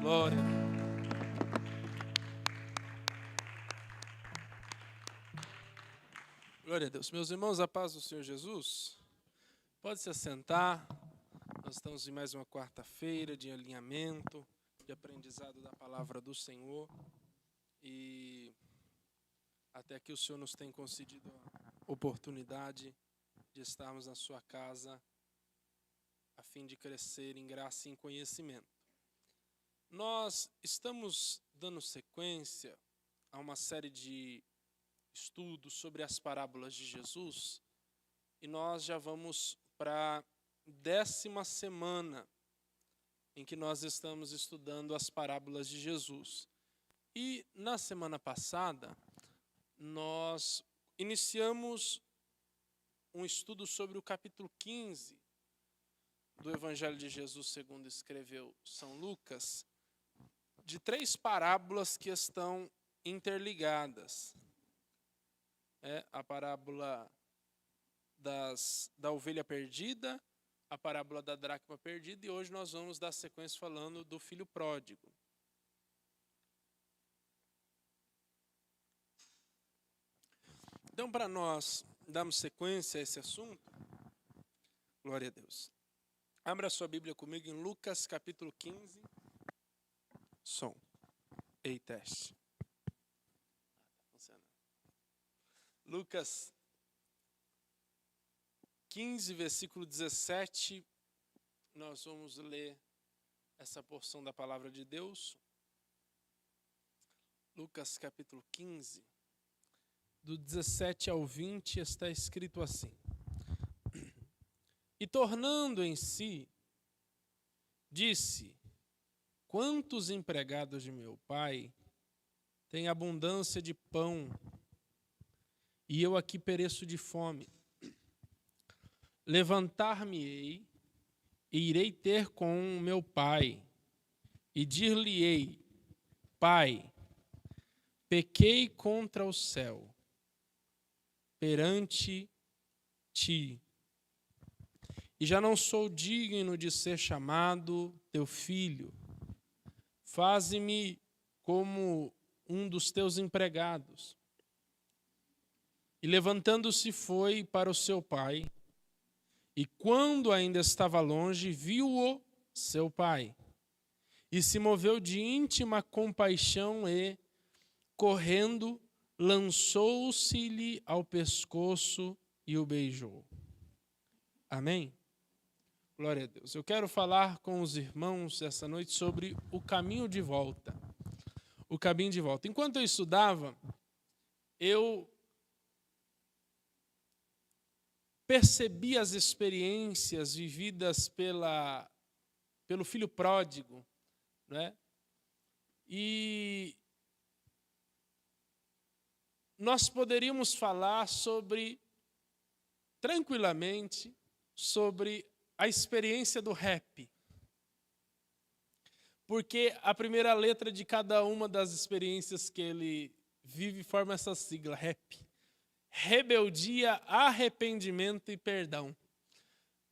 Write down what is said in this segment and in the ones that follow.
Glória. Glória a Deus. Meus irmãos, a paz do Senhor Jesus. Pode se assentar. Nós estamos em mais uma quarta-feira de alinhamento, de aprendizado da palavra do Senhor. E até que o Senhor nos tem concedido a oportunidade de estarmos na sua casa a fim de crescer em graça e em conhecimento. Nós estamos dando sequência a uma série de estudos sobre as parábolas de Jesus e nós já vamos para a 10ª semana em que nós estamos estudando as parábolas de Jesus. E na semana passada nós iniciamos um estudo sobre o capítulo 15 do Evangelho de Jesus segundo escreveu São Lucas, de 3 parábolas que estão interligadas. A parábola da ovelha perdida, a parábola da dracma perdida, e hoje nós vamos dar sequência falando do filho pródigo. Então, para nós darmos sequência a esse assunto, glória a Deus. Abra sua Bíblia comigo em Lucas capítulo 15. Som. Ei, teste. Lucas 15, versículo 17, nós vamos ler essa porção da palavra de Deus. Lucas capítulo 15, do 17 ao 20, está escrito assim: E tornando em si, disse: Quantos empregados de meu pai têm abundância de pão, e eu aqui pereço de fome? Levantar-me-ei e irei ter com meu pai, e dir-lhe-ei: Pai, pequei contra o céu, perante ti, e já não sou digno de ser chamado teu filho. Faze-me como um dos teus empregados. E levantando-se foi para o seu pai, e quando ainda estava longe, viu-o seu pai, e se moveu de íntima compaixão e, correndo, lançou-se-lhe ao pescoço e o beijou. Amém? Glória a Deus. Eu quero falar com os irmãos essa noite sobre o caminho de volta. O caminho de volta. Enquanto eu estudava, eu percebi as experiências vividas pelo filho pródigo, né? E nós poderíamos falar tranquilamente, sobre a experiência do rap. Porque a primeira letra de cada uma das experiências que ele vive forma essa sigla, rap. Rebeldia, arrependimento e perdão.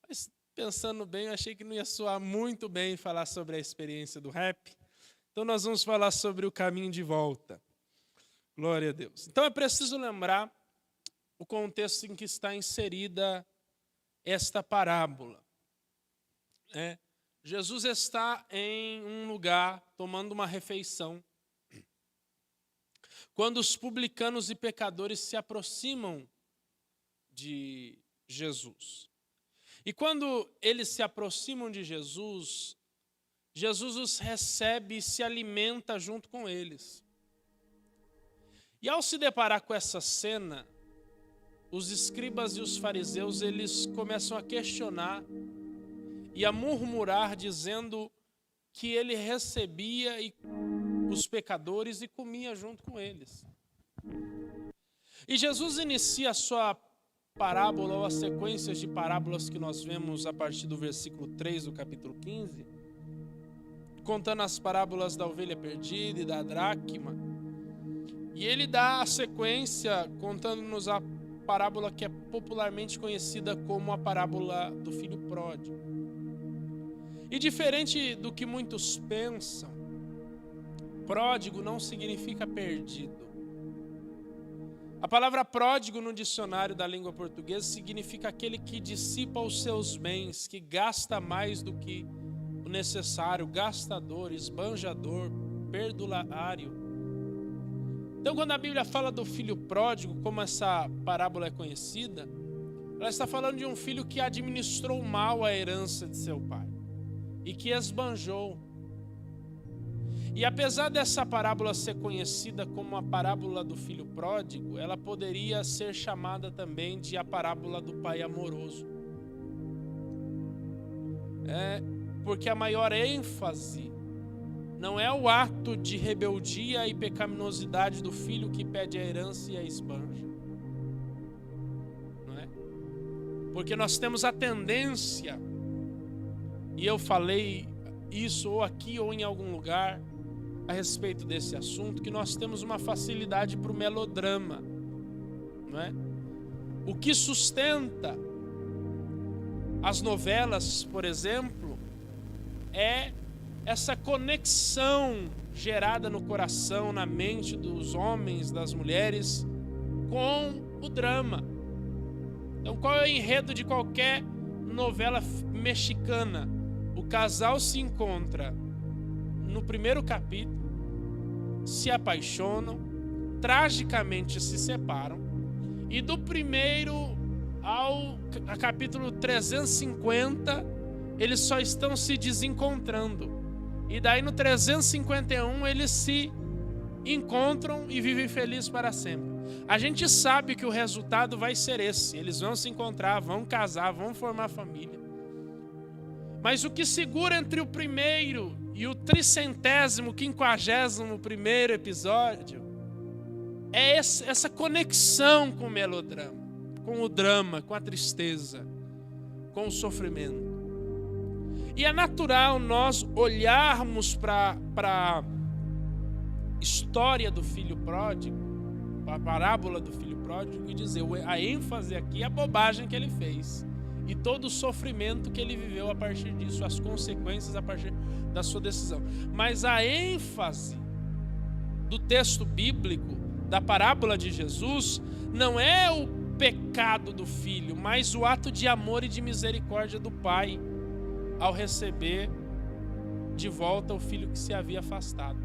Mas, pensando bem, eu achei que não ia soar muito bem falar sobre a experiência do rap. Então nós vamos falar sobre o caminho de volta. Glória a Deus. Então é preciso lembrar o contexto em que está inserida esta parábola. Jesus está em um lugar tomando uma refeição, quando os publicanos e pecadores se aproximam de Jesus. E quando eles se aproximam de Jesus, Jesus os recebe e se alimenta junto com eles. E ao se deparar com essa cena, os escribas e os fariseus, eles começam a questionar e a murmurar, dizendo que ele recebia os pecadores e comia junto com eles. E Jesus inicia a sua parábola, ou a sequência de parábolas que nós vemos a partir do versículo 3 do capítulo 15, contando as parábolas da ovelha perdida e da dracma. E ele dá a sequência contando-nos a parábola que é popularmente conhecida como a parábola do filho pródigo. E diferente do que muitos pensam, Pródigo não significa perdido. A palavra pródigo no dicionário da língua portuguesa significa aquele que dissipa os seus bens, que gasta mais do que o necessário, gastador, esbanjador, perdulário. Então, quando a Bíblia fala do filho pródigo, como essa parábola é conhecida, ela está falando de um filho que administrou mal a herança de seu pai e que esbanjou. E apesar dessa parábola ser conhecida como a parábola do filho pródigo, ela poderia ser chamada também de a parábola do pai amoroso. Porque a maior ênfase não é o ato de rebeldia e pecaminosidade do filho que pede a herança e a esbanja. Não é? Porque nós temos a tendência, e eu falei isso ou aqui ou em algum lugar a respeito desse assunto, que nós temos uma facilidade para o melodrama. Não é? O que sustenta as novelas, por exemplo, é essa conexão gerada no coração, na mente dos homens, das mulheres, com o drama. Então, qual é o enredo de qualquer novela mexicana? O casal se encontra no primeiro capítulo, se apaixonam, tragicamente se separam, e do primeiro ao capítulo 350, eles só estão se desencontrando. E daí no 351 eles se encontram e vivem felizes para sempre. A gente sabe que o resultado vai ser esse. Eles vão se encontrar, vão casar, vão formar família. Mas o que segura entre o primeiro e o 351º episódio é essa conexão com o melodrama, com o drama, com a tristeza, com o sofrimento. E é natural nós olharmos para a história do filho pródigo, a parábola do filho pródigo, e dizer, a ênfase aqui é a bobagem que ele fez. E todo o sofrimento que ele viveu a partir disso, as consequências a partir da sua decisão. Mas a ênfase do texto bíblico, da parábola de Jesus, não é o pecado do filho, mas o ato de amor e de misericórdia do pai ao receber de volta o filho que se havia afastado.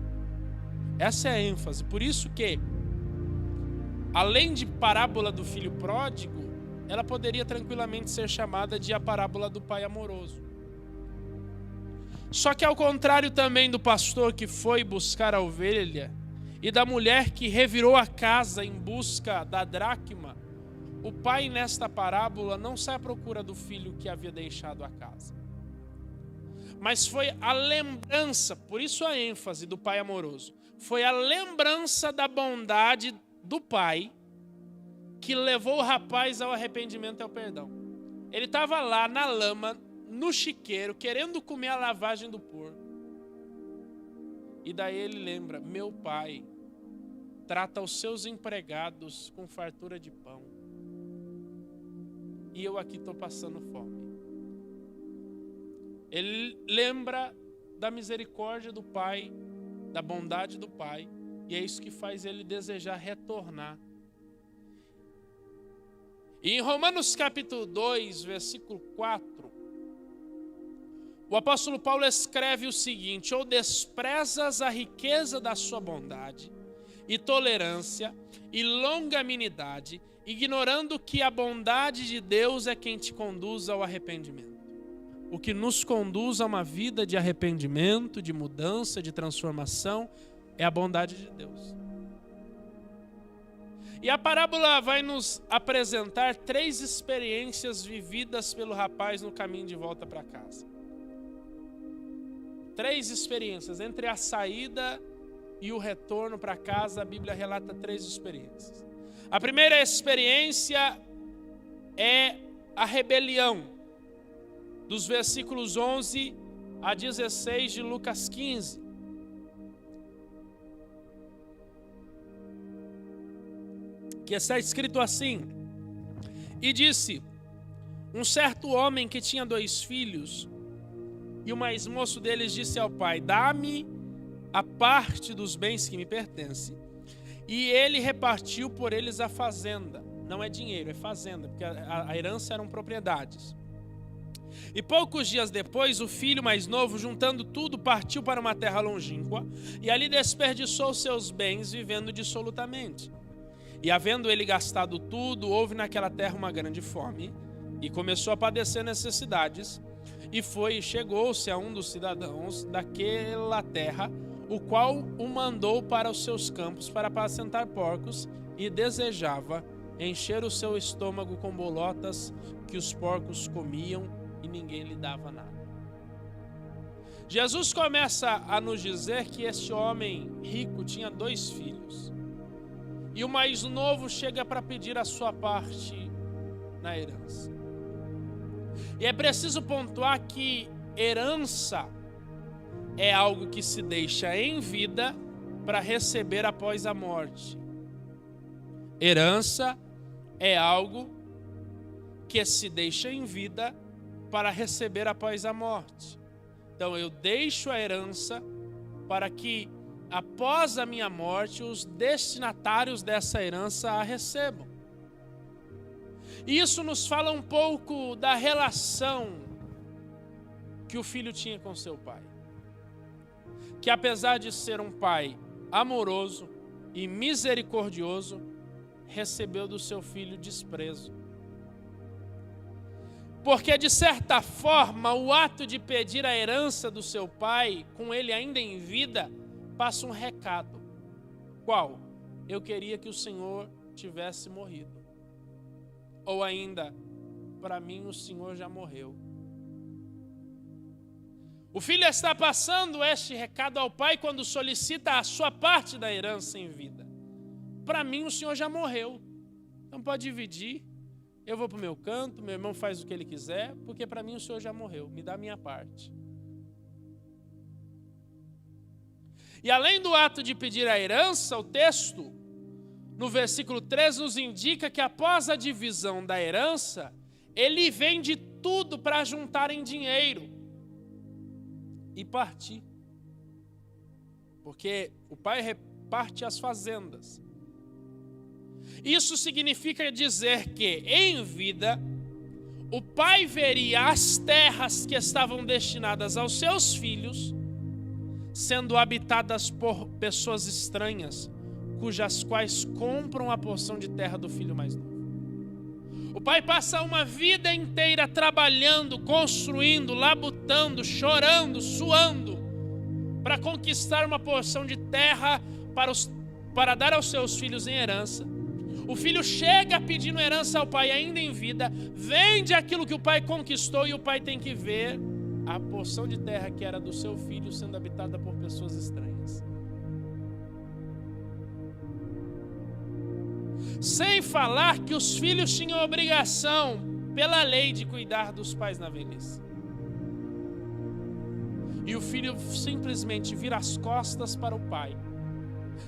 Essa é a ênfase. Por isso que, além de parábola do filho pródigo, ela poderia tranquilamente ser chamada de a parábola do pai amoroso. Só que ao contrário também do pastor que foi buscar a ovelha e da mulher que revirou a casa em busca da dracma, o pai nesta parábola não sai à procura do filho que havia deixado a casa. Mas foi a lembrança, por isso a ênfase do pai amoroso, foi a lembrança da bondade do pai que levou o rapaz ao arrependimento e ao perdão. Ele estava lá na lama, no chiqueiro, querendo comer a lavagem do porco. E daí ele lembra, meu pai trata os seus empregados com fartura de pão. E eu aqui estou passando fome. Ele lembra da misericórdia do pai, da bondade do pai. E é isso que faz ele desejar retornar. E em Romanos capítulo 2, versículo 4, o apóstolo Paulo escreve o seguinte: ou desprezas a riqueza da sua bondade, e tolerância, e longanimidade, ignorando que a bondade de Deus é quem te conduz ao arrependimento. O que nos conduz a uma vida de arrependimento, de mudança, de transformação, é a bondade de Deus. E a parábola vai nos apresentar 3 experiências vividas pelo rapaz no caminho de volta para casa. 3 experiências. Entre a saída e o retorno para casa, a Bíblia relata 3 experiências. A primeira experiência é a rebelião, dos versículos 11 a 16 de Lucas 15. Que está escrito assim: e disse, um certo homem que tinha 2 filhos, e o mais moço deles disse ao pai, dá-me a parte dos bens que me pertence. E ele repartiu por eles a fazenda. Não é dinheiro, é fazenda, porque a herança eram propriedades. E poucos dias depois, o filho mais novo, juntando tudo, partiu para uma terra longínqua e ali desperdiçou seus bens, vivendo dissolutamente. E havendo ele gastado tudo, houve naquela terra uma grande fome e começou a padecer necessidades. E chegou-se a um dos cidadãos daquela terra, o qual o mandou para os seus campos para apacentar porcos, e desejava encher o seu estômago com bolotas que os porcos comiam, e ninguém lhe dava nada. Jesus começa a nos dizer que este homem rico tinha 2 filhos. E o mais novo chega para pedir a sua parte na herança. E é preciso pontuar que herança é algo que se deixa em vida para receber após a morte. Herança é algo que se deixa em vida para receber após a morte. Então eu deixo a herança para que após a minha morte os destinatários dessa herança a recebam. E isso nos fala um pouco da relação que o filho tinha com seu pai. Que apesar de ser um pai amoroso e misericordioso, recebeu do seu filho desprezo. Porque de certa forma o ato de pedir a herança do seu pai, com ele ainda em vida, passa um recado. Qual? Eu queria que o Senhor tivesse morrido. Ou ainda, para mim o Senhor já morreu. O filho está passando este recado ao pai quando solicita a sua parte da herança em vida. Para mim o Senhor já morreu. Então pode dividir. Eu vou para o meu canto, meu irmão faz o que ele quiser, porque para mim o Senhor já morreu. Me dá a minha parte. E além do ato de pedir a herança, o texto, no versículo 3, nos indica que após a divisão da herança, ele vende tudo para juntar em dinheiro e partir. Porque o pai reparte as fazendas. Isso significa dizer que, em vida, o pai veria as terras que estavam destinadas aos seus filhos sendo habitadas por pessoas estranhas, cujas quais compram a porção de terra do filho mais novo. O pai passa uma vida inteira trabalhando, construindo, labutando, chorando, suando, para conquistar uma porção de terra para dar aos seus filhos em herança. O filho chega pedindo herança ao pai ainda em vida, vende aquilo que o pai conquistou e o pai tem que ver a porção de terra que era do seu filho sendo habitada por pessoas estranhas. Sem falar que os filhos tinham obrigação, pela lei, de cuidar dos pais na velhice. E o filho simplesmente vira as costas para o pai.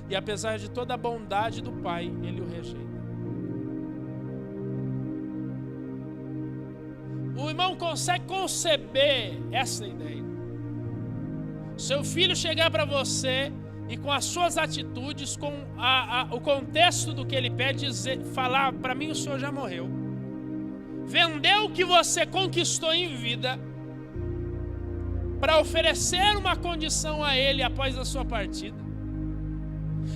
E apesar de toda a bondade do pai, ele o rejeita. O irmão consegue conceber essa ideia. Seu filho chegar para você e com as suas atitudes, com o contexto do que ele pede, falar, para mim o senhor já morreu. Vendeu o que você conquistou em vida para oferecer uma condição a ele após a sua partida.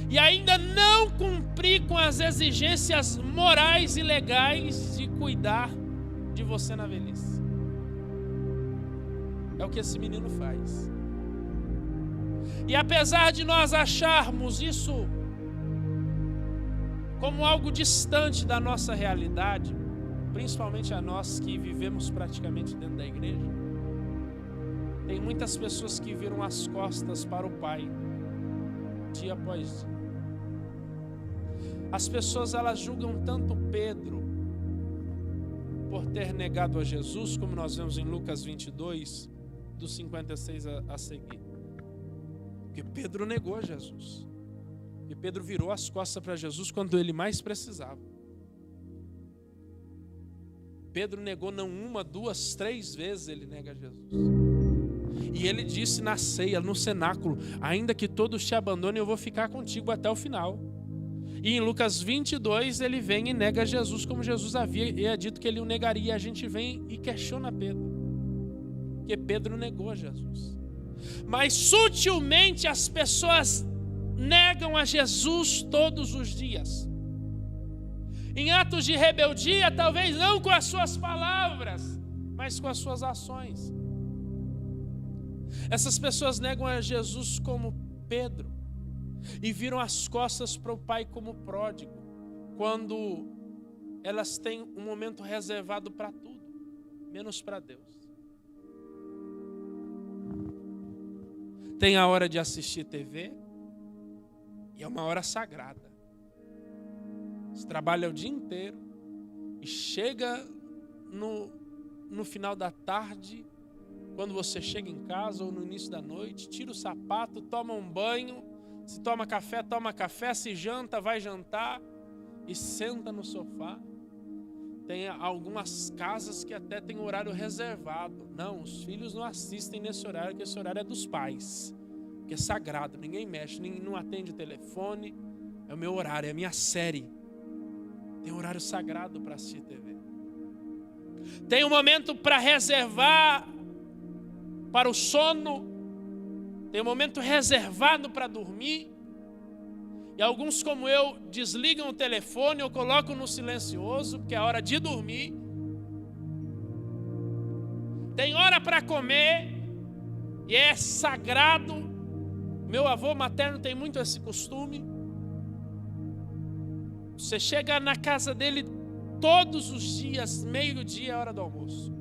E ainda não cumprir com as exigências morais e legais de cuidar de você na velhice. É o que esse menino faz. E apesar de nós acharmos isso como algo distante da nossa realidade, principalmente a nós que vivemos praticamente dentro da igreja, tem muitas pessoas que viram as costas para o Pai, dia após dia. As pessoas, elas julgam tanto Pedro por ter negado a Jesus, como nós vemos em Lucas 22, dos 56 a seguir. Porque Pedro negou a Jesus. E Pedro virou as costas para Jesus quando ele mais precisava. Pedro negou não uma, duas, três vezes ele nega Jesus. E ele disse na ceia, no cenáculo: ainda que todos te abandonem, eu vou ficar contigo até o final. E em Lucas 22 ele vem e nega Jesus, como Jesus havia dito que ele o negaria. E a gente vem e questiona Pedro, porque Pedro negou a Jesus. Mas sutilmente as pessoas negam a Jesus todos os dias. Em atos de rebeldia, talvez não com as suas palavras, mas com as suas ações. Essas pessoas negam a Jesus como Pedro e viram as costas para o pai como pródigo, quando elas têm um momento reservado para tudo, menos para Deus. Tem a hora de assistir TV, e é uma hora sagrada. Você trabalha o dia inteiro e chega no final da tarde, quando você chega em casa ou no início da noite, tira o sapato, toma um banho, se toma café, se janta, vai jantar e senta no sofá. Tem algumas casas que até tem horário reservado. Não, os filhos não assistem nesse horário, porque esse horário é dos pais, que é sagrado, ninguém mexe, não atende o telefone, é o meu horário, é a minha série. Tem horário sagrado para assistir TV. Tem um momento para reservar para o sono, tem um momento reservado para dormir. E alguns, como eu, desligam o telefone ou colocam no silencioso, porque é hora de dormir. Tem hora para comer, e é sagrado. Meu avô materno tem muito esse costume. Você chega na casa dele todos os dias, meio-dia é hora do almoço.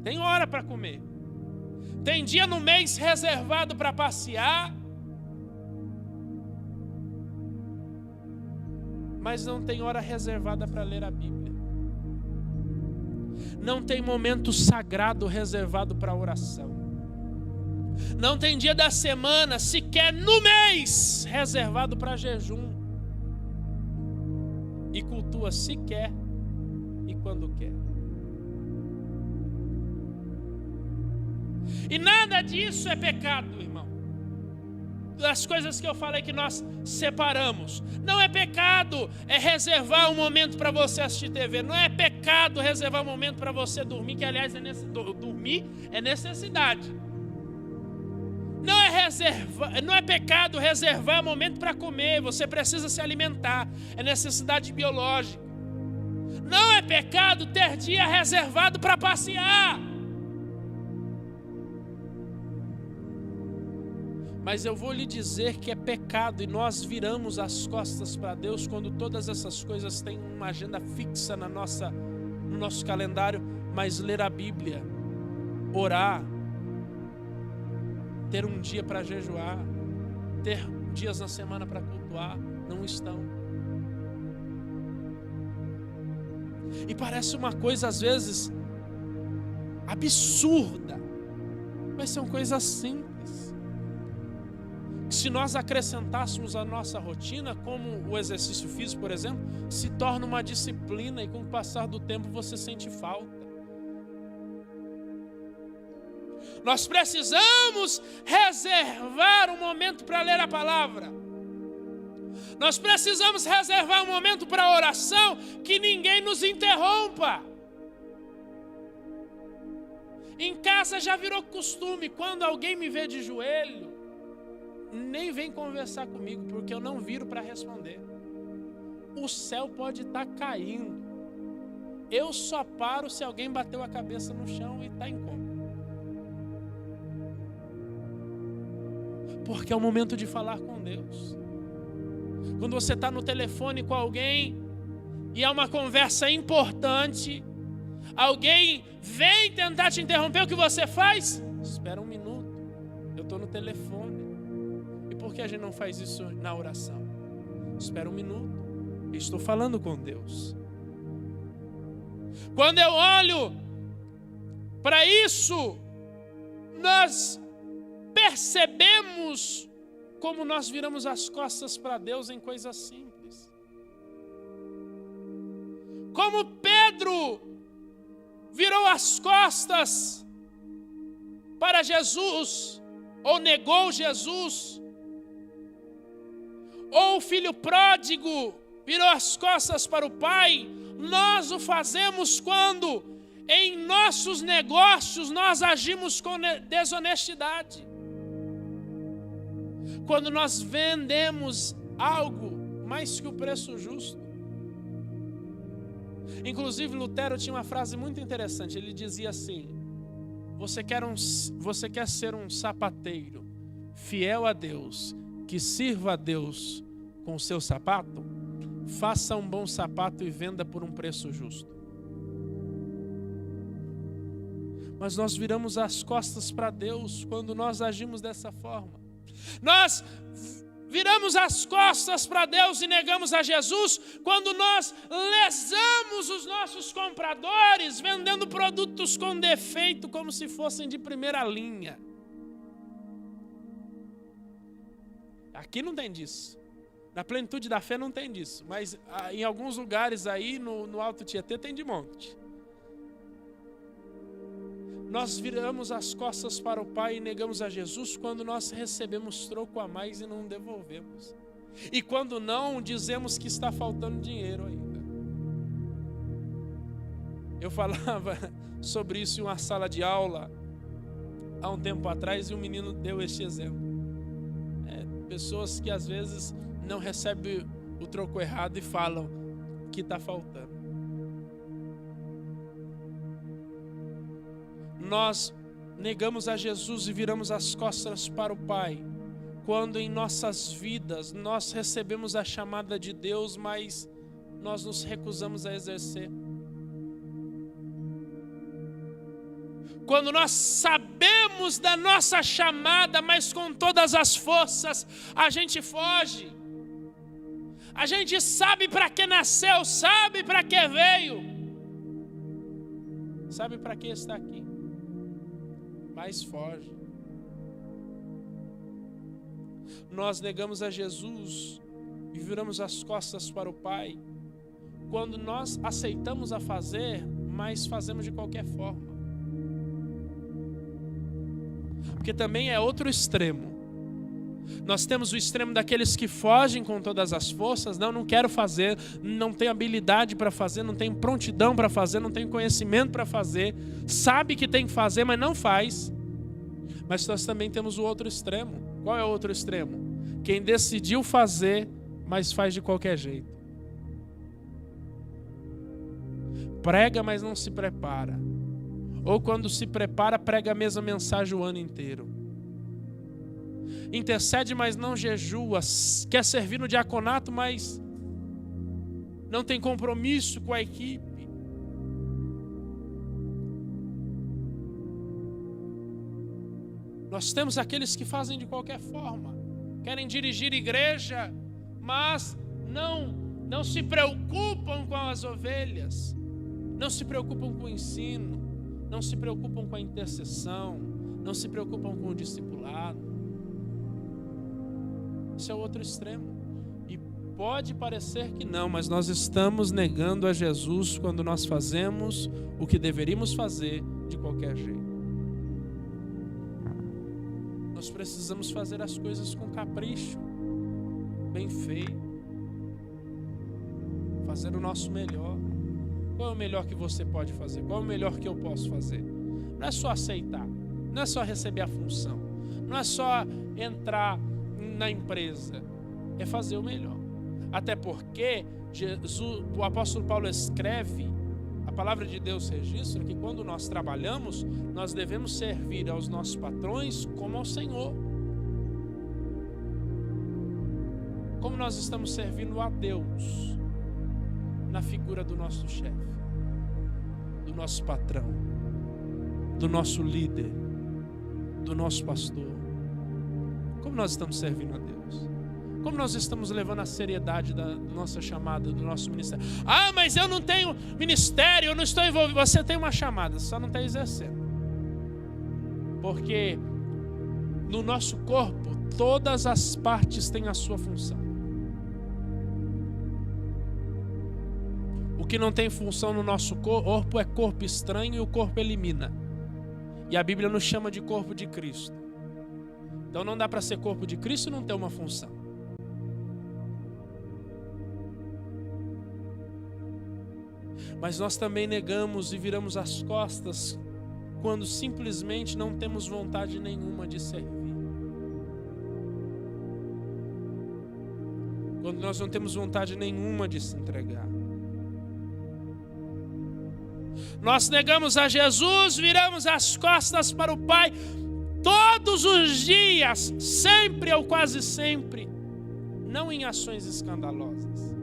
Tem hora para comer. Tem dia no mês reservado para passear. Mas não tem hora reservada para ler a Bíblia. Não tem momento sagrado reservado para oração. Não tem dia da semana, sequer no mês, reservado para jejum. E cultua se quer e quando quer. E nada disso é pecado, irmão. Das coisas que eu falei que nós separamos. Não é pecado reservar um momento para você assistir TV. Não é pecado reservar um momento para você dormir, que aliás dormir é necessidade. Não é pecado reservar momento para comer. Você precisa se alimentar. É necessidade biológica. Não é pecado ter dia reservado para passear. Mas eu vou lhe dizer que é pecado e nós viramos as costas para Deus quando todas essas coisas têm uma agenda fixa no nosso calendário. Mas ler a Bíblia, orar, ter um dia para jejuar, ter dias na semana para cultuar, não estão. E parece uma coisa às vezes absurda, mas são coisas simples. Se nós acrescentássemos a nossa rotina, como o exercício físico, por exemplo, se torna uma disciplina e com o passar do tempo você sente falta. Nós precisamos reservar um momento para ler a palavra. Nós precisamos reservar um momento para a oração, que ninguém nos interrompa. Em casa já virou costume, quando alguém me vê de joelho, nem vem conversar comigo, porque eu não viro para responder. O céu pode estar caindo. Eu só paro se alguém bateu a cabeça no chão e está em coma. Porque é o momento de falar com Deus. Quando você está no telefone com alguém e é uma conversa importante, alguém vem tentar te interromper, o que você faz? Espera um minuto, eu estou no telefone. E por que a gente não faz isso na oração? Espera um minuto, eu estou falando com Deus. Quando eu olho para isso, nós percebemos como nós viramos as costas para Deus em coisas simples. Como Pedro virou as costas para Jesus, ou negou Jesus, ou o filho pródigo virou as costas para o pai, nós o fazemos quando em nossos negócios nós agimos com desonestidade. Quando nós vendemos algo mais que o preço justo. Inclusive Lutero tinha uma frase muito interessante, ele dizia assim: você quer ser um sapateiro fiel a Deus, que sirva a Deus com o seu sapato? Faça um bom sapato e venda por um preço justo. Mas nós viramos as costas para Deus quando nós agimos dessa forma. Nós viramos as costas para Deus e negamos a Jesus quando nós lesamos os nossos compradores, vendendo produtos com defeito como se fossem de primeira linha. Aqui não tem disso. Na plenitude da fé não tem disso. Mas em alguns lugares aí, no Alto Tietê, tem de monte. Nós viramos as costas para o Pai e negamos a Jesus quando nós recebemos troco a mais e não devolvemos. E quando não, dizemos que está faltando dinheiro ainda. Eu falava sobre isso em uma sala de aula há um tempo atrás e um menino deu este exemplo. Pessoas que às vezes não recebem o troco errado e falam que está faltando. Nós negamos a Jesus e viramos as costas para o Pai quando em nossas vidas nós recebemos a chamada de Deus, mas nós nos recusamos a exercer. Quando nós sabemos da nossa chamada, mas com todas as forças a gente foge. A gente sabe para que nasceu, sabe para que veio, sabe para que está aqui, mas foge. Nós negamos a Jesus e viramos as costas para o Pai quando nós aceitamos a fazer, mas fazemos de qualquer forma. Porque também é outro extremo. Nós temos o extremo daqueles que fogem com todas as forças. Não quero fazer, não tenho habilidade para fazer, não tenho prontidão para fazer, não tenho conhecimento para fazer. Sabe que tem que fazer, mas não faz. Mas nós também temos o outro extremo. Qual é o outro extremo? Quem decidiu fazer, mas faz de qualquer jeito. Prega, mas não se prepara. Ou quando se prepara, prega a mesma mensagem o ano inteiro. Intercede, mas não jejua. Quer servir no diaconato, mas não tem compromisso com a equipe. Nós temos aqueles que fazem de qualquer forma. Querem dirigir igreja, mas não se preocupam com as ovelhas. Não se preocupam com o ensino. Não se preocupam com a intercessão, não se preocupam com o discipulado. Esse é o outro extremo. E pode parecer que não, mas nós estamos negando a Jesus quando nós fazemos o que deveríamos fazer de qualquer jeito. Nós precisamos fazer as coisas com capricho, bem feito, fazer o nosso melhor. Qual é o melhor que você pode fazer? Qual é o melhor que eu posso fazer? Não é só aceitar, não é só receber a função, não é só entrar na empresa, é fazer o melhor. Até porque o apóstolo Paulo escreve, a palavra de Deus registra que quando nós trabalhamos, nós devemos servir aos nossos patrões como ao Senhor. Como nós estamos servindo a Deus na figura do nosso chefe, do nosso patrão, do nosso líder, do nosso pastor. Como nós estamos servindo a Deus? Como nós estamos levando a seriedade da nossa chamada, do nosso ministério? Ah, mas eu não tenho ministério, eu não estou envolvido. Você tem uma chamada, só não está exercendo. Porque no nosso corpo, todas as partes têm a sua função. O que não tem função no nosso corpo é corpo estranho e o corpo elimina. E a Bíblia nos chama de corpo de Cristo. Então não dá para ser corpo de Cristo e não ter uma função. Mas nós também negamos e viramos as costas quando simplesmente não temos vontade nenhuma de servir. Quando nós não temos vontade nenhuma de se entregar. Nós negamos a Jesus, viramos as costas para o Pai todos os dias, sempre ou quase sempre, não em ações escandalosas.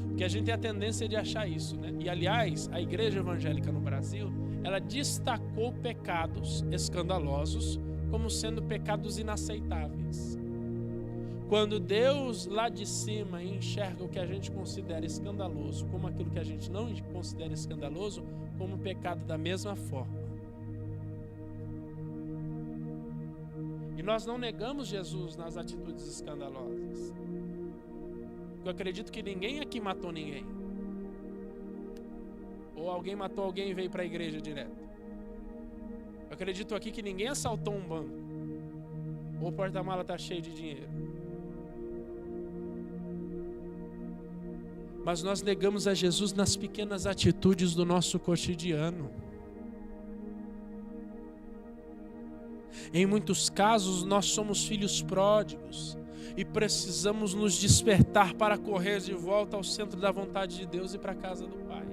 Porque a gente tem a tendência de achar isso, né? E aliás, a igreja evangélica no Brasil, ela destacou pecados escandalosos como sendo pecados inaceitáveis. Quando Deus lá de cima enxerga o que a gente considera escandaloso como aquilo que a gente não considera escandaloso como pecado da mesma forma. E nós não negamos Jesus nas atitudes escandalosas. Eu acredito que ninguém aqui matou ninguém. Ou alguém matou alguém e veio para a igreja direto. Eu acredito aqui que ninguém assaltou um banco. Ou o porta-mala está cheio de dinheiro. Mas nós negamos a Jesus nas pequenas atitudes do nosso cotidiano. Em muitos casos, nós somos filhos pródigos e precisamos nos despertar para correr de volta ao centro da vontade de Deus e para a casa do Pai.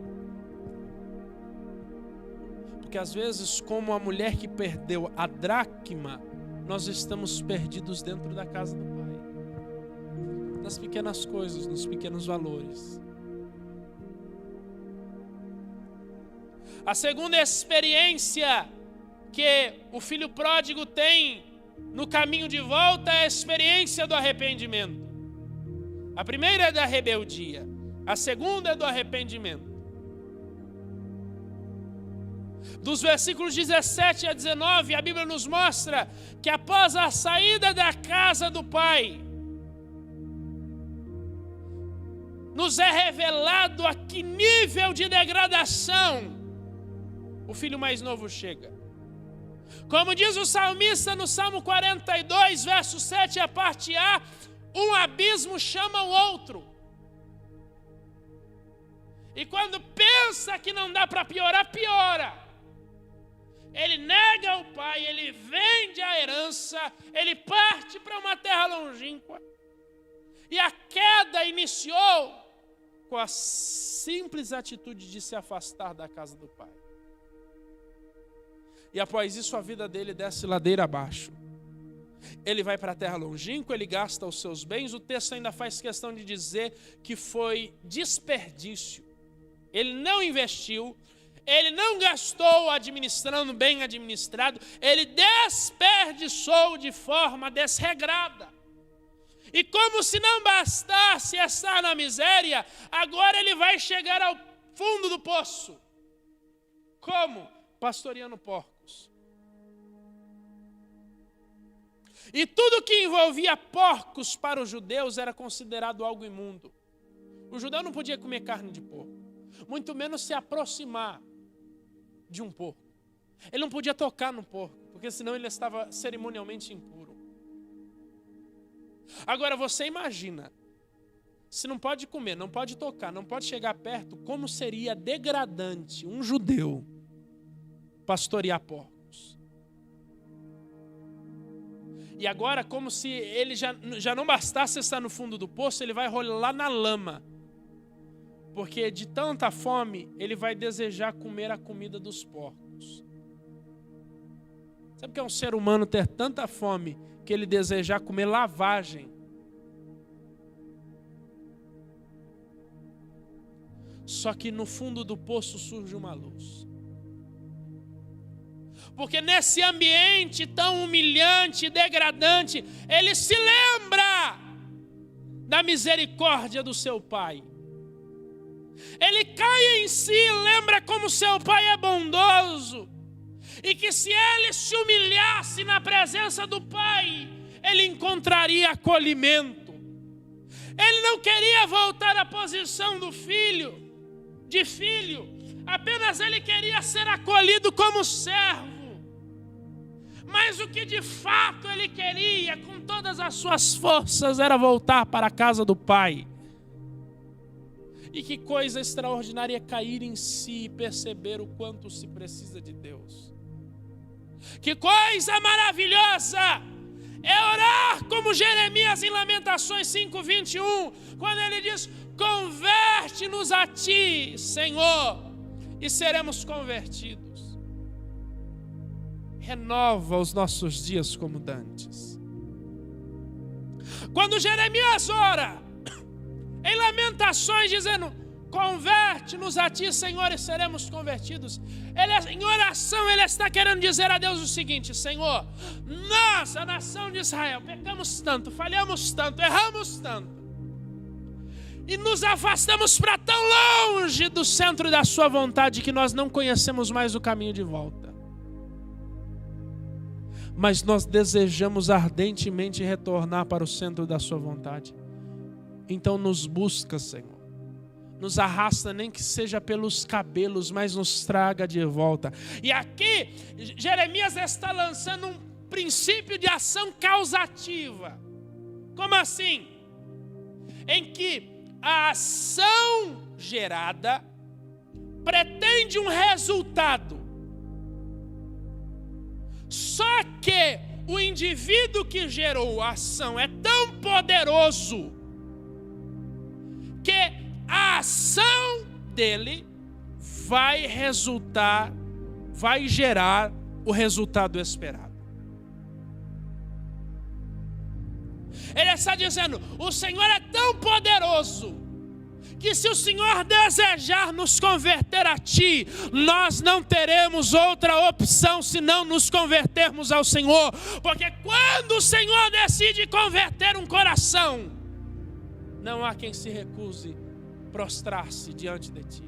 Porque às vezes, como a mulher que perdeu a dracma, nós estamos perdidos dentro da casa do Pai. Nas pequenas coisas, nos pequenos valores. A segunda experiência que o filho pródigo tem no caminho de volta é a experiência do arrependimento. A primeira é da rebeldia, a segunda é do arrependimento. Dos versículos 17 a 19, a Bíblia nos mostra que após a saída da casa do Pai, nos é revelado a que nível de degradação o filho mais novo chega. Como diz o salmista no Salmo 42, verso 7, a parte A, um abismo chama o outro. E quando pensa que não dá para piorar, piora. Ele nega o pai, ele vende a herança, ele parte para uma terra longínqua. E a queda iniciou com a simples atitude de se afastar da casa do pai. E após isso a vida dele desce ladeira abaixo. Ele vai para a terra longínqua, ele gasta os seus bens. O texto ainda faz questão de dizer que foi desperdício. Ele não investiu, ele não gastou administrando bem administrado, ele desperdiçou de forma desregrada. E como se não bastasse estar na miséria, agora ele vai chegar ao fundo do poço. Como? Pastoreando porcos. E tudo que envolvia porcos para os judeus era considerado algo imundo. O judeu não podia comer carne de porco, muito menos se aproximar de um porco. Ele não podia tocar no porco, porque senão ele estava cerimonialmente impuro. Agora você imagina, se não pode comer, não pode tocar, não pode chegar perto, como seria degradante um judeu pastorear porcos. E agora, como se ele já não bastasse estar no fundo do poço, ele vai rolar na lama. Porque de tanta fome, ele vai desejar comer a comida dos porcos. Sabe o que é um ser humano ter tanta fome que ele desejar comer lavagem? Só que no fundo do poço surge uma luz. Porque nesse ambiente tão humilhante e degradante, ele se lembra da misericórdia do seu pai. Ele cai em si e lembra como seu pai é bondoso. E que se ele se humilhasse na presença do pai, ele encontraria acolhimento. Ele não queria voltar à posição do filho, de filho. Apenas ele queria ser acolhido como servo. Mas o que de fato ele queria, com todas as suas forças, era voltar para a casa do Pai. E que coisa extraordinária é cair em si e perceber o quanto se precisa de Deus. Que coisa maravilhosa é orar como Jeremias em Lamentações 5:21, quando ele diz: converte-nos a ti, Senhor, e seremos convertidos. Renova os nossos dias como dantes. Quando Jeremias ora em Lamentações dizendo: converte-nos a ti, Senhor, e seremos convertidos, em oração ele está querendo dizer a Deus o seguinte: Senhor, nós, a nação de Israel, pecamos tanto, falhamos tanto, erramos tanto, e nos afastamos para tão longe do centro da sua vontade que nós não conhecemos mais o caminho de volta. Mas nós desejamos ardentemente retornar para o centro da sua vontade. Então nos busca, Senhor. Nos arrasta, nem que seja pelos cabelos, mas nos traga de volta. E aqui, Jeremias está lançando um princípio de ação causativa. Como assim? Em que a ação gerada pretende um resultado. Só que o indivíduo que gerou a ação é tão poderoso que a ação dele vai gerar o resultado esperado. Ele está dizendo: o Senhor é tão poderoso que se o Senhor desejar nos converter a ti, nós não teremos outra opção senão nos convertermos ao Senhor. Porque quando o Senhor decide converter um coração, não há quem se recuse prostrar-se diante de ti.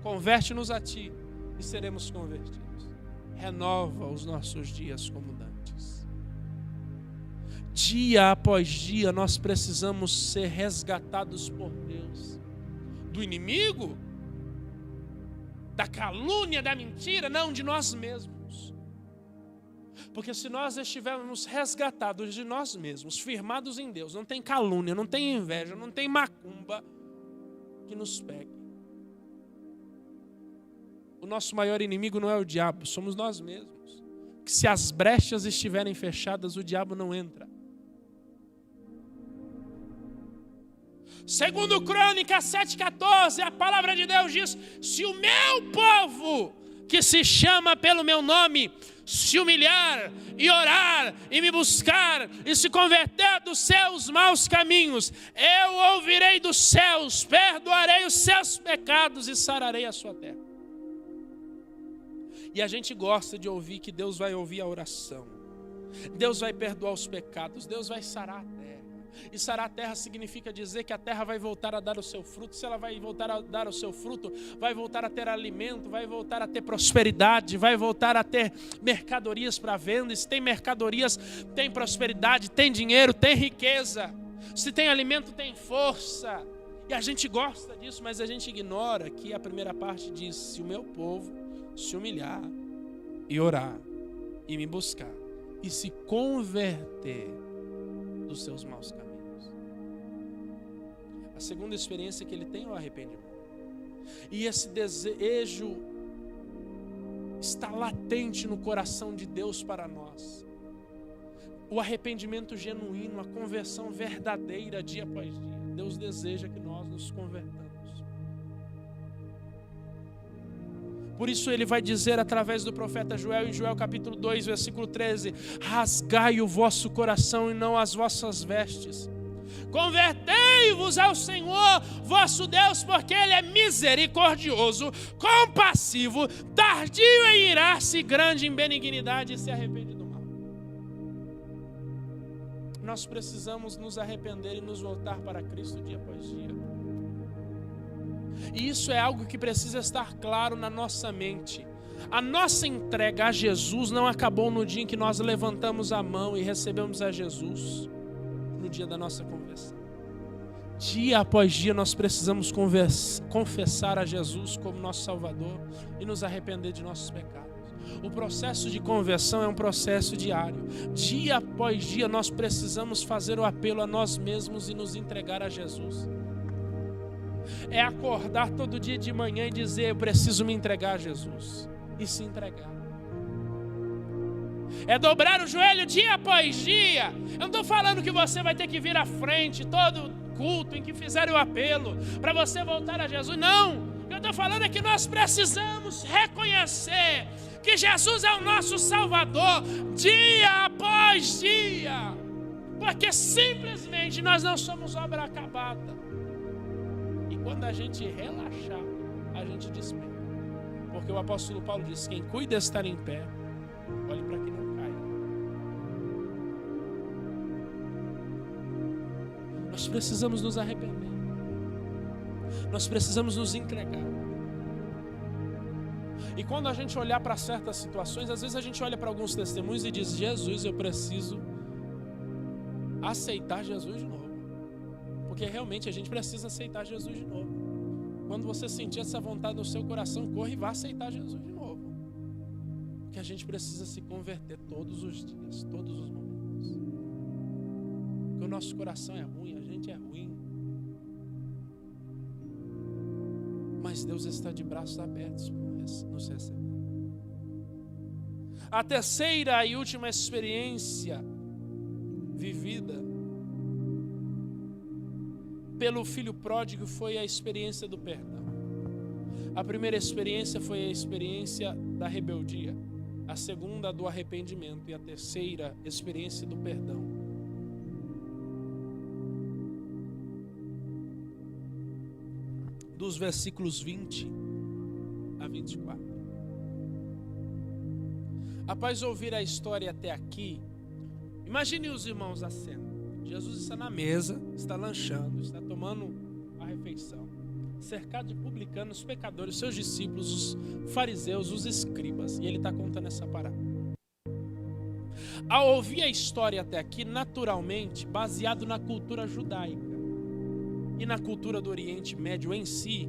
Converte-nos a ti e seremos convertidos. Renova os nossos dias como dantes. Dia após dia nós precisamos ser resgatados por Deus. Do inimigo, da calúnia, da mentira, não, de nós mesmos. Porque se nós estivermos resgatados de nós mesmos, firmados em Deus, não tem calúnia, não tem inveja, não tem macumba que nos pegue. O nosso maior inimigo não é o diabo, somos nós mesmos. Que se as brechas estiverem fechadas, o diabo não entra. Segundo Crônicas 7,14, a palavra de Deus diz: se o meu povo, que se chama pelo meu nome, se humilhar e orar e me buscar e se converter dos seus maus caminhos, eu ouvirei dos céus, perdoarei os seus pecados e sararei a sua terra. E a gente gosta de ouvir que Deus vai ouvir a oração, Deus vai perdoar os pecados, Deus vai sarar a terra. E sarar a terra significa dizer que a terra vai voltar a dar o seu fruto. Se ela vai voltar a dar o seu fruto, vai voltar a ter alimento, vai voltar a ter prosperidade, vai voltar a ter mercadorias para venda. Se tem mercadorias, tem prosperidade, tem dinheiro, tem riqueza. Se tem alimento, tem força. E a gente gosta disso, mas a gente ignora que a primeira parte diz: se o meu povo se humilhar e orar e me buscar e se converter dos seus maus caminhos. A segunda experiência que ele tem é o arrependimento. E esse desejo está latente no coração de Deus para nós. O arrependimento genuíno, a conversão verdadeira dia após dia. Deus deseja que nós nos convertamos. Por isso ele vai dizer através do profeta Joel, em Joel capítulo 2, versículo 13: rasgai o vosso coração e não as vossas vestes. Convertei-vos ao Senhor vosso Deus, porque Ele é misericordioso, compassivo, tardio em irar-se, grande em benignidade, e se arrepende do mal. Nós precisamos nos arrepender e nos voltar para Cristo dia após dia. E isso é algo que precisa estar claro na nossa mente. A nossa entrega a Jesus não acabou no dia em que nós levantamos a mão e recebemos a Jesus, no dia da nossa conversão. Dia após dia nós precisamos confessar a Jesus como nosso Salvador e nos arrepender de nossos pecados. O processo de conversão é um processo diário. Dia após dia nós precisamos fazer o apelo a nós mesmos e nos entregar a Jesus. É acordar todo dia de manhã e dizer: eu preciso me entregar a Jesus. E se entregar. É dobrar o joelho dia após dia. Eu não estou falando que você vai ter que vir à frente todo culto em que fizerem o apelo para você voltar a Jesus. Não. O que eu estou falando é que nós precisamos reconhecer que Jesus é o nosso Salvador dia após dia. Porque simplesmente nós não somos obra acabada. E quando a gente relaxar, a gente despenca. Porque o apóstolo Paulo diz: quem cuida estar em pé, olhe para que não caia. Nós precisamos nos arrepender. Nós precisamos nos entregar. E quando a gente olhar para certas situações, às vezes a gente olha para alguns testemunhos e diz: Jesus, eu preciso aceitar Jesus de novo. Porque realmente a gente precisa aceitar Jesus de novo. Quando você sentir essa vontade no seu coração, corra e vá aceitar Jesus de novo. Porque a gente precisa se converter todos os dias, todos os momentos. Porque o nosso coração é ruim, a gente é ruim. Mas Deus está de braços abertos para nos receber. A terceira e última experiência vivida pelo filho pródigo foi a experiência do perdão. A primeira experiência foi a experiência da rebeldia, a segunda a do arrependimento e a terceira experiência do perdão. Dos versículos 20 a 24. Após ouvir a história até aqui, imagine os irmãos a cena. Jesus está na mesa, está lanchando, está tomando a refeição, cercado de publicanos, pecadores, seus discípulos, os fariseus, os escribas, e ele está contando essa parábola. Ao ouvir a história até aqui, naturalmente, baseado na cultura judaica e na cultura do Oriente Médio em si,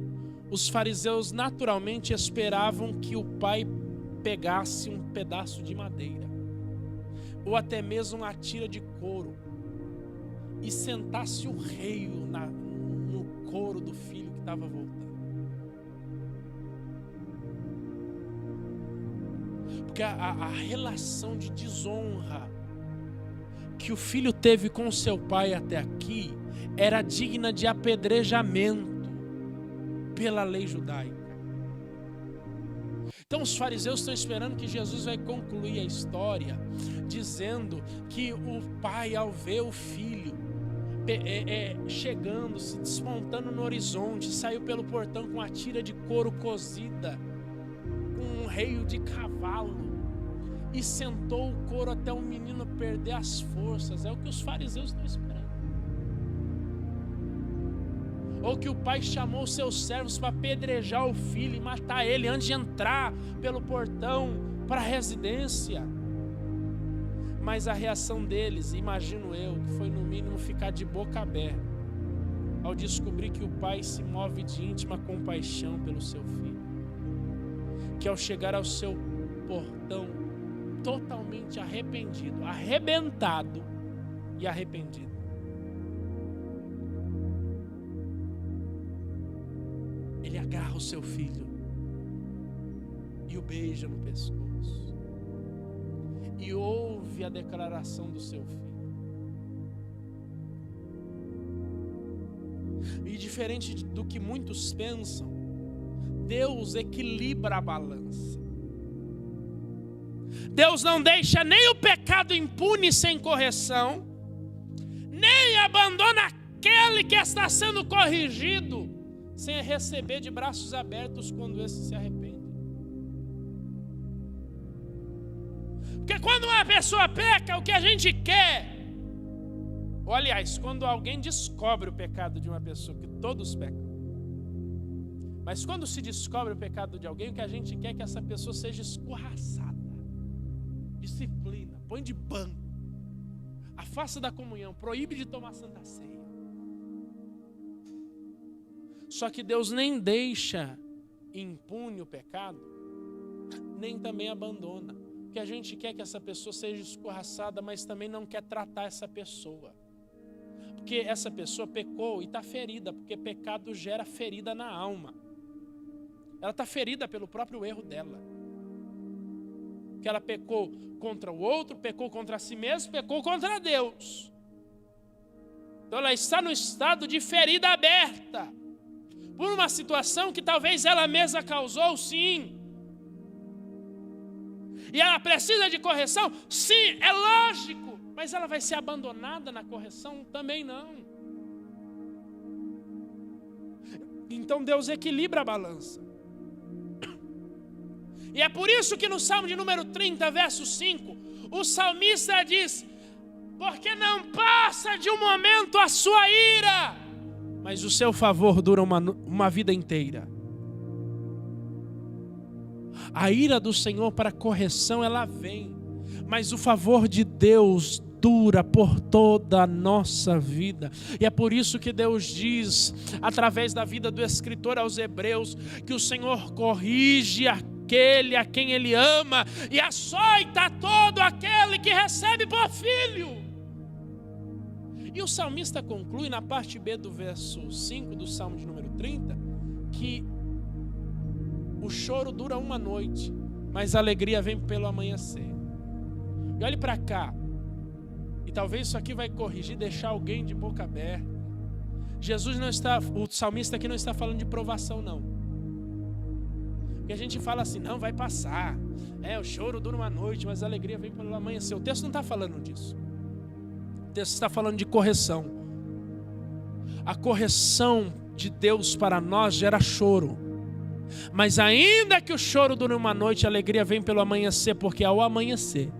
os fariseus naturalmente esperavam que o pai pegasse um pedaço de madeira, ou até mesmo uma tira de couro, e sentasse o rei no couro do filho que estava voltando. Porque a relação de desonra que o filho teve com seu pai até aqui era digna de apedrejamento pela lei judaica. Então os fariseus estão esperando que Jesus vai concluir a história dizendo que o pai, ao ver o filho chegando, se despontando no horizonte, saiu pelo portão com a tira de couro cozida, com um reio de cavalo, e sentou o couro até o menino perder as forças. É o que os fariseus estão esperando. Ou que o pai chamou seus servos para apedrejar o filho e matar ele antes de entrar pelo portão para a residência. Mas a reação deles, imagino eu, que foi no mínimo ficar de boca aberta ao descobrir que o pai se move de íntima compaixão pelo seu filho, que ao chegar ao seu portão totalmente arrependido, arrebentado e arrependido, ele agarra o seu filho e o beija no pescoço e ouve a declaração do seu filho. E diferente do que muitos pensam, Deus equilibra a balança. Deus não deixa nem o pecado impune sem correção, nem abandona aquele que está sendo corrigido sem receber de braços abertos quando esse se arrepende. Porque quando uma pessoa peca, o que a gente quer, ou aliás, quando alguém descobre o pecado de uma pessoa, que todos pecam, mas quando se descobre o pecado de alguém, o que a gente quer é que essa pessoa seja escorraçada, disciplina, põe de banco, afasta da comunhão, proíbe de tomar santa ceia. Só que Deus nem deixa impune o pecado, nem também abandona. Porque a gente quer que essa pessoa seja escorraçada, mas também não quer tratar essa pessoa. Porque essa pessoa pecou e está ferida, porque pecado gera ferida na alma. Ela está ferida pelo próprio erro dela. Que ela pecou contra o outro, pecou contra si mesma, pecou contra Deus. Então ela está no estado de ferida aberta, por uma situação que talvez ela mesma causou, sim. E ela precisa de correção? Sim, é lógico. Mas ela vai ser abandonada na correção? Também não. Então Deus equilibra a balança. E é por isso que no Salmo de número 30, verso 5, o salmista diz: porque não passa de um momento a sua ira, mas o seu favor dura uma vida inteira. A ira do Senhor para correção, ela vem, mas o favor de Deus dura por toda a nossa vida. E é por isso que Deus diz, através da vida do escritor aos Hebreus, que o Senhor corrige aquele a quem Ele ama e açoita todo aquele que recebe por filho. E o salmista conclui na parte B do verso 5 do Salmo de número 30, que o choro dura uma noite, mas a alegria vem pelo amanhecer. E olhe para cá, e talvez isso aqui vai corrigir, deixar alguém de boca aberta. O salmista aqui não está falando de provação, não. Porque a gente fala assim, não, vai passar. O choro dura uma noite, mas a alegria vem pelo amanhecer. O texto não está falando disso. O texto está falando de correção. A correção de Deus para nós gera choro. Mas ainda que o choro dure uma noite, a alegria vem pelo amanhecer, porque ao amanhecer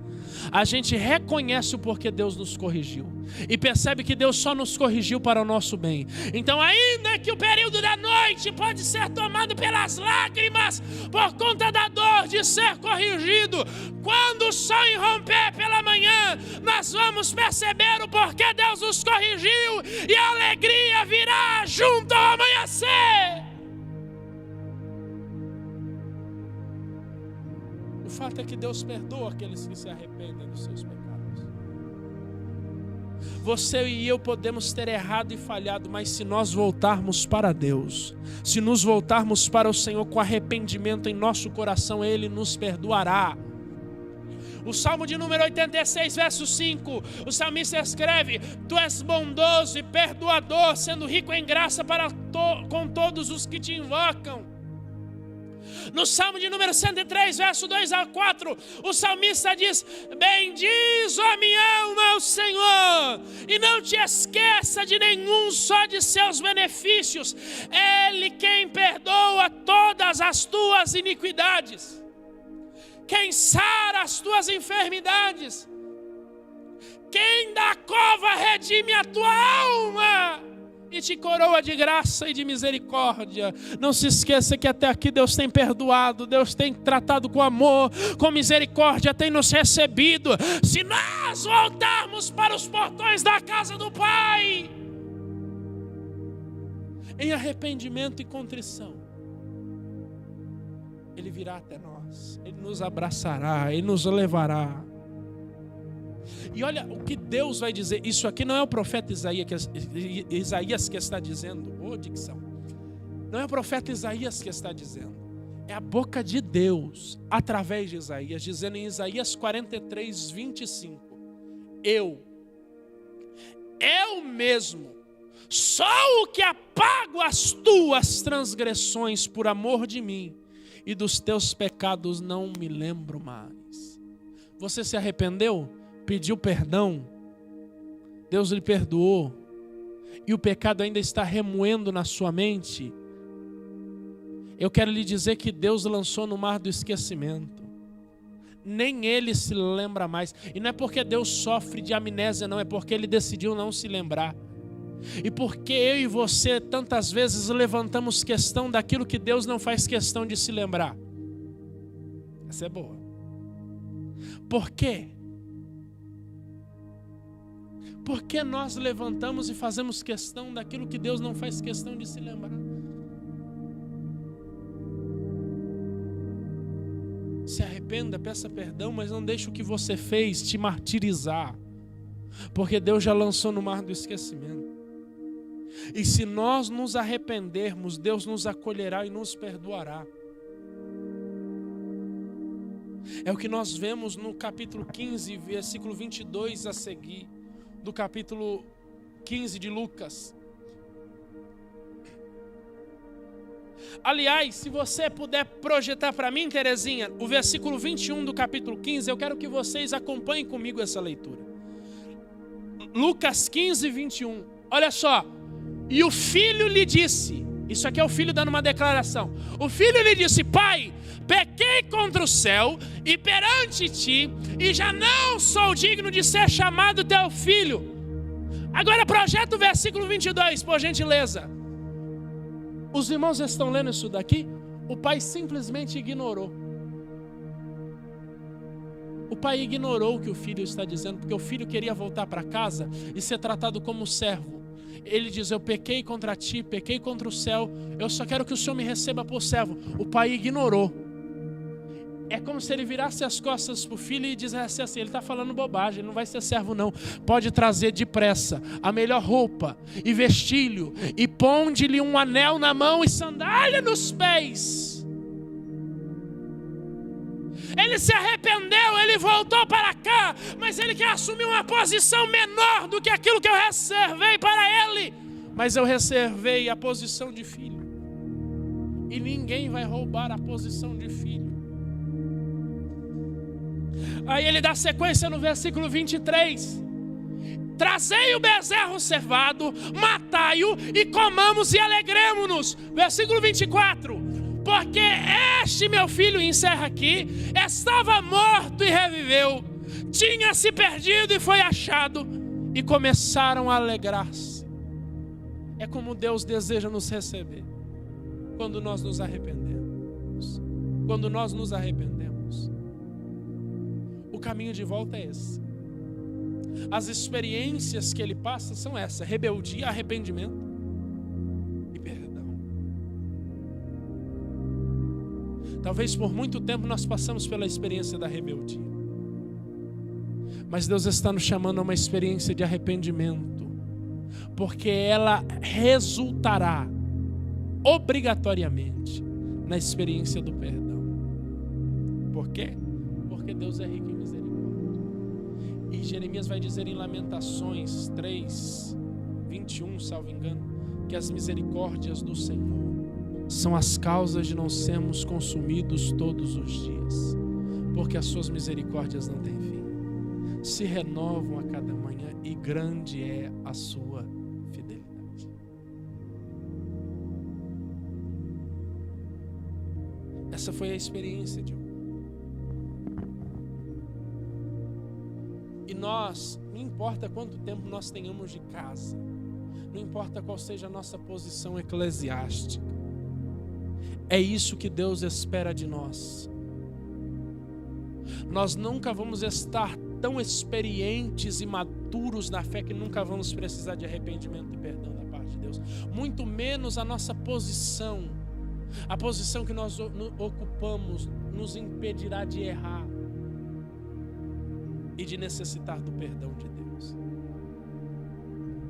a gente reconhece o porquê Deus nos corrigiu e percebe que Deus só nos corrigiu para o nosso bem. Então, ainda que o período da noite pode ser tomado pelas lágrimas por conta da dor de ser corrigido, quando o sol irromper pela manhã, nós vamos perceber o porquê Deus nos corrigiu e a alegria virá junto ao amanhecer. O fato é que Deus perdoa aqueles que se arrependem dos seus pecados. Você e eu podemos ter errado e falhado, mas se nós voltarmos para Deus, se nos voltarmos para o Senhor com arrependimento em nosso coração, Ele nos perdoará. O Salmo de número 86, verso 5, o salmista escreve: Tu és bondoso e perdoador, sendo rico em graça com todos os que te invocam. No Salmo de número 103, verso 2 a 4, o salmista diz: bendiz, ó minha alma, o Senhor, e não te esqueça de nenhum só de seus benefícios. Ele quem perdoa todas as tuas iniquidades, quem sara as tuas enfermidades, quem da cova redime a tua alma e te coroa de graça e de misericórdia. Não se esqueça que até aqui Deus tem perdoado, Deus tem tratado com amor, com misericórdia, tem nos recebido. Se nós voltarmos para os portões da casa do Pai em arrependimento e contrição, Ele virá até nós, Ele nos abraçará, Ele nos levará. E olha o que Deus vai dizer. Isso aqui não é o profeta Isaías que está dizendo. Dicção. Não é o profeta Isaías que está dizendo. É a boca de Deus, através de Isaías, dizendo em Isaías 43, 25. Eu mesmo, só o que apago as tuas transgressões por amor de mim, e dos teus pecados não me lembro mais. Você se arrependeu? Pediu perdão, Deus lhe perdoou, e o pecado ainda está remoendo na sua mente. Eu quero lhe dizer que Deus lançou no mar do esquecimento. Nem Ele se lembra mais. E não é porque Deus sofre de amnésia, não, é porque Ele decidiu não se lembrar. E porque eu e você tantas vezes levantamos questão daquilo que Deus não faz questão de se lembrar. Essa é boa. Por quê? Porque nós levantamos e fazemos questão daquilo que Deus não faz questão de se lembrar. arrependa, peça perdão, mas não deixe o que você fez te martirizar, porque Deus já lançou no mar do esquecimento. E se nós nos arrependermos, Deus nos acolherá e nos perdoará. É o que nós vemos no capítulo 15, versículo 22 a seguir, do capítulo 15 de Lucas. Aliás, se você puder projetar para mim, Terezinha, o versículo 21 do capítulo 15, eu quero que vocês acompanhem comigo essa leitura. Lucas 15, 21. Olha só. E o filho lhe disse, isso aqui é o filho dando uma declaração. O filho lhe disse: Pai, pequei contra o céu e perante ti, e já não sou digno de ser chamado teu filho. Agora projeta o versículo 22, por gentileza. Os irmãos estão lendo isso daqui? O pai simplesmente ignorou. O pai ignorou o que o filho está dizendo, porque o filho queria voltar para casa e ser tratado como servo. Ele diz: eu pequei contra ti, pequei contra o céu, eu só quero que o Senhor me receba por servo. O pai ignorou. É como se ele virasse as costas para o filho e dissesse assim: ele está falando bobagem, ele não vai ser servo não. Pode trazer depressa a melhor roupa e vestilho, e ponde-lhe um anel na mão e sandália nos pés. Ele se arrependeu, ele voltou para cá, mas ele quer assumir uma posição menor do que aquilo que eu reservei para ele. Mas eu reservei a posição de filho, e ninguém vai roubar a posição de filho. Aí ele dá sequência no versículo 23. Trazei o bezerro cevado, matai-o e comamos e alegremo-nos. Versículo 24. Porque este meu filho, encerra aqui, estava morto e reviveu, tinha se perdido e foi achado, e começaram a alegrar-se. É como Deus deseja nos receber, quando nós nos arrependemos. Quando nós nos arrependemos. O caminho de volta é esse. As experiências que ele passa são essas: rebeldia, arrependimento e perdão. Talvez por muito tempo nós passamos pela experiência da rebeldia, mas Deus está nos chamando a uma experiência de arrependimento, porque ela resultará obrigatoriamente na experiência do perdão. Por quê? Porque Deus é rico em misericórdia. E Jeremias vai dizer em Lamentações 3, 21, salvo engano, que as misericórdias do Senhor são as causas de não sermos consumidos todos os dias, porque as suas misericórdias não têm fim, se renovam a cada manhã, e grande é a sua fidelidade. Essa foi a experiência de hoje. E nós, não importa quanto tempo nós tenhamos de casa, não importa qual seja a nossa posição eclesiástica, é isso que Deus espera de nós. Nós nunca vamos estar tão experientes e maduros na fé que nunca vamos precisar de arrependimento e perdão da parte de Deus. Muito menos a nossa posição, a posição que nós ocupamos, nos impedirá de errar e de necessitar do perdão de Deus.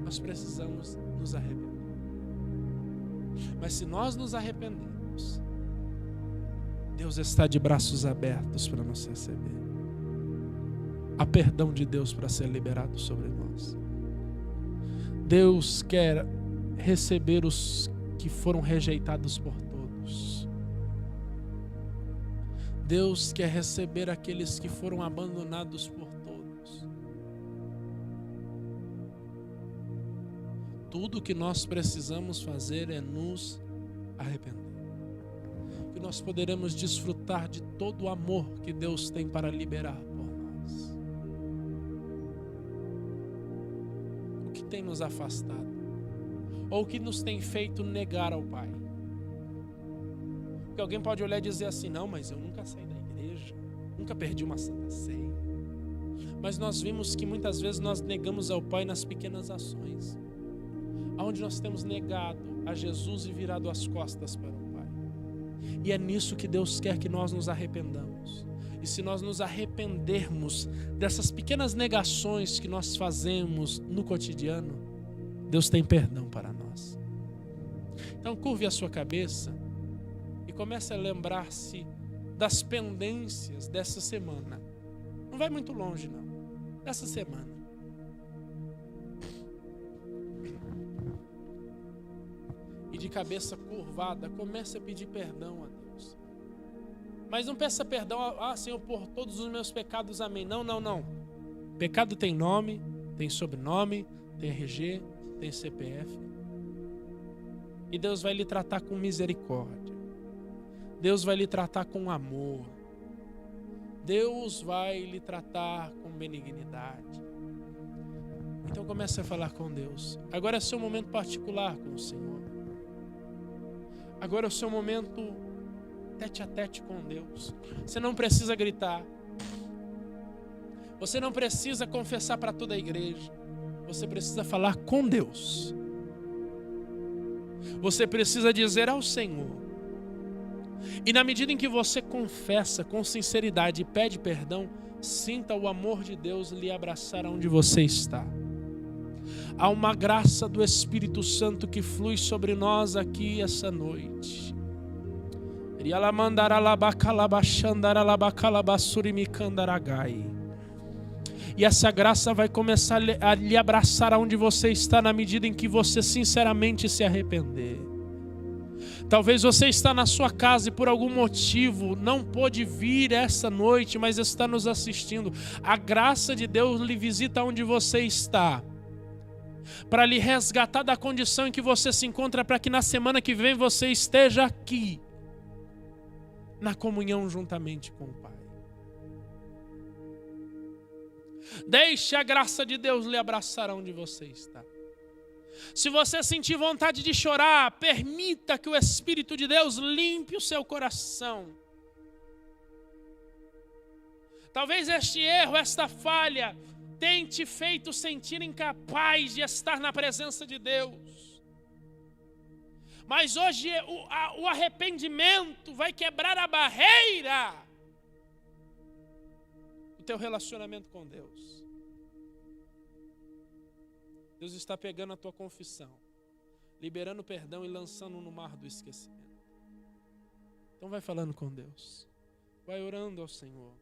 Nós precisamos nos arrepender. Mas se nós nos arrependermos, Deus está de braços abertos para nos receber. Há perdão de Deus para ser liberado sobre nós. Deus quer receber os que foram rejeitados por todos. Deus quer receber aqueles que foram abandonados por todos. Tudo que nós precisamos fazer é nos arrepender. Que nós poderemos desfrutar de todo o amor que Deus tem para liberar por nós. O que tem nos afastado? Ou o que nos tem feito negar ao Pai? Porque alguém pode olhar e dizer assim: não, mas eu nunca saí da igreja, nunca perdi uma santa ceia. Mas nós vimos que muitas vezes nós negamos ao Pai nas pequenas ações, onde nós temos negado a Jesus e virado as costas para o Pai. E é nisso que Deus quer que nós nos arrependamos. E se nós nos arrependermos dessas pequenas negações que nós fazemos no cotidiano, Deus tem perdão para nós. Então curve a sua cabeça e comece a lembrar-se das pendências dessa semana. Não vai muito longe não, dessa semana. E de cabeça curvada, comece a pedir perdão a Deus. Mas não peça perdão, Senhor, por todos os meus pecados, amém. Não, não, não. Pecado tem nome, tem sobrenome, tem RG, tem CPF. E Deus vai lhe tratar com misericórdia. Deus vai lhe tratar com amor. Deus vai lhe tratar com benignidade. Então comece a falar com Deus. Agora é seu momento particular com o Senhor. Agora é o seu momento tete a tete com Deus. Você não precisa gritar. Você não precisa confessar para toda a igreja. Você precisa falar com Deus. Você precisa dizer ao Senhor. E na medida em que você confessa com sinceridade e pede perdão, sinta o amor de Deus lhe abraçar onde você está. Há uma graça do Espírito Santo que flui sobre nós aqui essa noite. E essa graça vai começar a lhe abraçar onde você está na medida em que você sinceramente se arrepender. Talvez você está na sua casa e por algum motivo não pôde vir essa noite, mas está nos assistindo. A graça de Deus lhe visita onde você está, para lhe resgatar da condição em que você se encontra, para que na semana que vem você esteja aqui, na comunhão juntamente com o Pai. Deixe a graça de Deus lhe abraçar onde você está. Se você sentir vontade de chorar, permita que o Espírito de Deus limpe o seu coração. Talvez este erro, esta falha, tenha te feito sentir incapaz de estar na presença de Deus. Mas hoje o arrependimento vai quebrar a barreira do teu relacionamento com Deus. Deus está pegando a tua confissão, liberando perdão e lançando no mar do esquecimento. Então vai falando com Deus, vai orando ao Senhor.